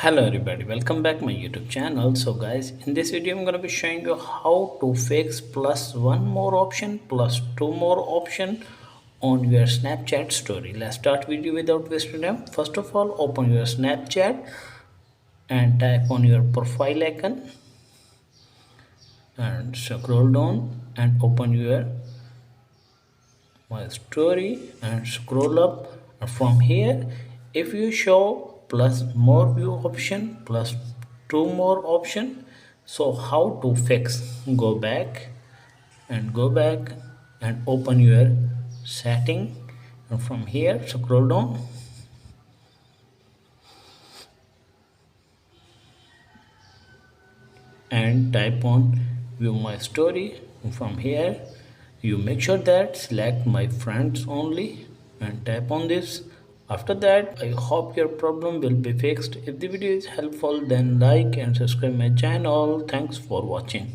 Hello everybody, welcome back my YouTube channel. So guys, in this video I'm going to be showing you how to fix plus one more option plus two more option on your Snapchat story. Let's start video without wasting time. First of all, open your Snapchat and type on your profile icon and scroll down and open your my story and scroll up. And from here, if you show plus more view option plus two more option, so how to fix, go back and open your setting. And from here scroll down and type on view my story. And from here you make sure that select my friends only and tap on this. After that, I hope your problem will be fixed. If the video is helpful, then like and subscribe my channel. Thanks for watching.